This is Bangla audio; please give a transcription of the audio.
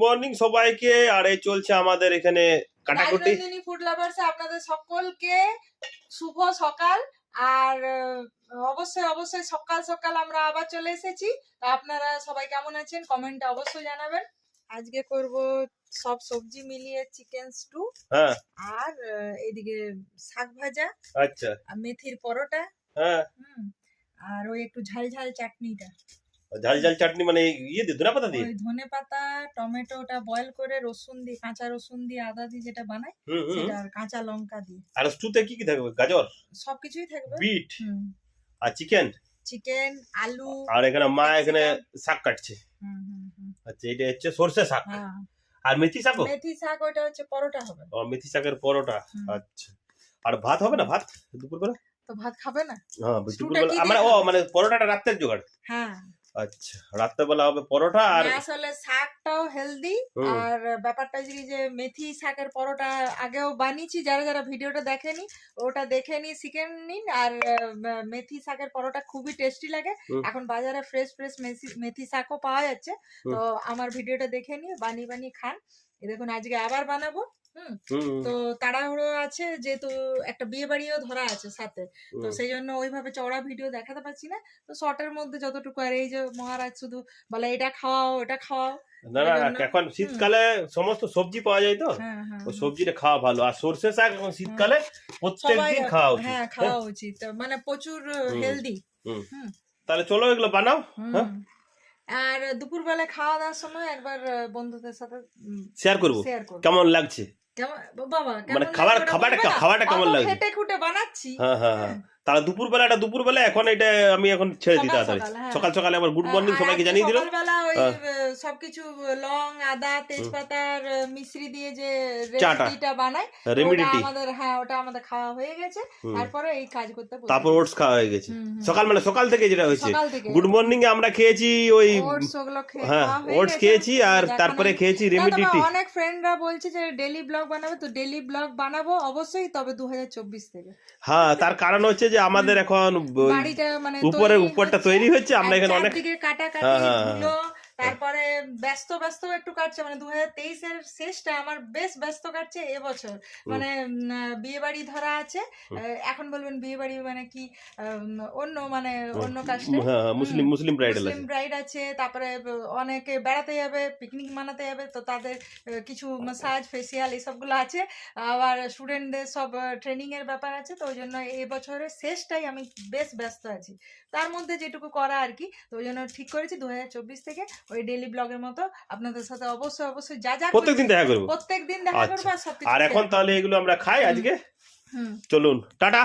মর্নিং সবাইকে। আর এই চলছে আমাদের এখানে কাটাকুটি। রাজনন্দিনী ফুড লাভার্সে আপনাদের সকলকে শুভ সকাল। আর অবশ্যই অবশ্যই সকাল সকাল আমরা আবার চলে এসেছি। তো আপনারা সবাই কেমন আছেন কমেন্টে অবশ্যই জানাবেন। আজকে করব সব সবজি মিলিয়ে চিকেন স্টু, হ্যাঁ, আর এদিকে শাক ভাজা, আচ্ছা, আর মেথির পরোটা, হ্যাঁ, আর ওই একটু ঝাল ঝাল চাটনিটা। ঝাল ঝাল চাটনি মানে ইয়ে দিয়ে ধনে পাতা দিয়ে? ওই ধনে পাতা টমেটোটা বয়েল করে রসুন দিয়ে, কাঁচা রসুন দিয়ে আদা দিয়ে যেটা বানায় সেটা, আর কাঁচা লঙ্কা দিয়ে। আর স্টুতে কি কি থাকবে? গাজর, সবকিছুই থাকবে, বিট, আর চিকেন, চিকেন, আলু। আর এখানে মা এখানে শাক কাটছে। আচ্ছা, এটা হচ্ছে সরষে শাক। আর মেথি শাক? মেথি শাক ওটা হচ্ছে পরোটা হবে। ও, মেথি শাকের পরোটা। আচ্ছা, আর ভাত হবে না? ভাত দুপুরবেলা তো ভাত খাবে না? হ্যাঁ, দুপুরবেলা আমরা মানে পরোটাটা রাতের জোগাড়। হ্যাঁ, আচ্ছা, রাত্রেবেলা হবে পরোটা। আর আসলে শাকটাও হেলদি। আর ব্যাপারটা যে মেথি শাকের পরোটা আগেও বানিয়েছি, যারা যারা ভিডিওটা দেখেনি ওটা দেখে নি, শিখে নিন। আর মেথি শাকের পরোটা খুবই টেস্টি লাগে। এখন বাজারে ফ্রেশ ফ্রেশ মেথি শাকও পাওয়া যাচ্ছে। তো আমার ভিডিওটা দেখে নিয়ে বানিয়ে বানিয়ে খান। এই দেখুন আজকে আবার বানাবো। তো তাড়াহুড়ো আছে, যেহেতু একটা বিয়ে বাড়িও ধরা আছে সাথে, তো সেই জন্য ওইভাবে চওড়া ভিডিও দেখাতে পারছি না। তো শর্টের মধ্যে যতটুকু। আর এই যে মহারাজ শুধু বলে এটা খাওয়াও ওটা খাওয়াও। না না, এখন শীতকালে সমস্ত সবজি পাওয়া যায়, তো ওই সবজিটা খাওয়া ভালো। আর সরষে শাক এখন শীতকালে প্রত্যেকদিন খাওয়া উচিত। হ্যাঁ, খাওয়া উচিত, মানে প্রচুর হেলদি। তাহলে চলো এগুলো বানাও। আর দুপুরবেলা খাওয়া দাওয়ার সময় একবার বন্ধুদের সাথে শেয়ার করবো কেমন লাগছে। বাবা মানে খাবারটা কেমন লাগছে, খেটে খুঁটে বানাচ্ছি। হ্যাঁ, তাহলে দুপুরবেলা এখন এটা আমি এখন ছেড়ে দিই তাড়াতাড়ি। সকাল সকালে আবার গুড মর্নিং সবাইকে জানিয়ে দিলাম। সকালবেলা ওই সবকিছু লং, আদা, তেজপাতার মিশ্রি দিয়ে যে রেমেডিটা বানায়, ওটা আমাদের খাওয়া হয়ে গেছে। তারপরে এই কাজ করতে, তারপর ওটস খাওয়া হয়ে গেছে সকাল থেকে যেটা হয়েছে। গুড মর্নিং এ আমরা খেয়েছি ওই ওটস খেয়েছি, আর তারপরে খেয়েছি রেমেডিটি। অনেক ফ্রেন্ডরা বলছে যে ডেইলি ব্লগ বানাবে, তো ডেইলি ব্লগ বানাবো অবশ্যই, তবে 2024 থেকে। হ্যাঁ, তার কারণ হচ্ছে যে আমাদের এখন উপরটা তৈরি হচ্ছে, আমরা এখানে অনেক তারপরে ব্যস্ত একটু কাটছে, মানে 2023-এর শেষটা আমার বেশ ব্যস্ত কাটছে এবছর। মানে বিয়ে বাড়ি ধরা আছে। এখন বলবেন বিয়ে বাড়ি মানে কি, অন্য কাস্টে মুসলিম ব্রাইড আছে। তারপরে অনেকে বেড়াতে যাবে, পিকনিক মানাতে যাবে, তো তাদের কিছু ম্যাসাজ, ফেসিয়াল এসবগুলো আছে। আবার স্টুডেন্টদের সব ট্রেনিং এর ব্যাপার আছে। তো ওই জন্য এই বছরের শেষটাই আমি বেশ ব্যস্ত আছি, তার মধ্যে যেটুকু করা আর কি। তো ওই জন্য ঠিক করেছি 2024 থেকে ওই ডেইলি ব্লগের মতো আপনাদের সাথে অবশ্যই যা প্রত্যেকদিন দেখা করবো। আর সবকিছু। আর এখন তাহলে এগুলো আমরা খাই আজকে। চলুন, টাটা।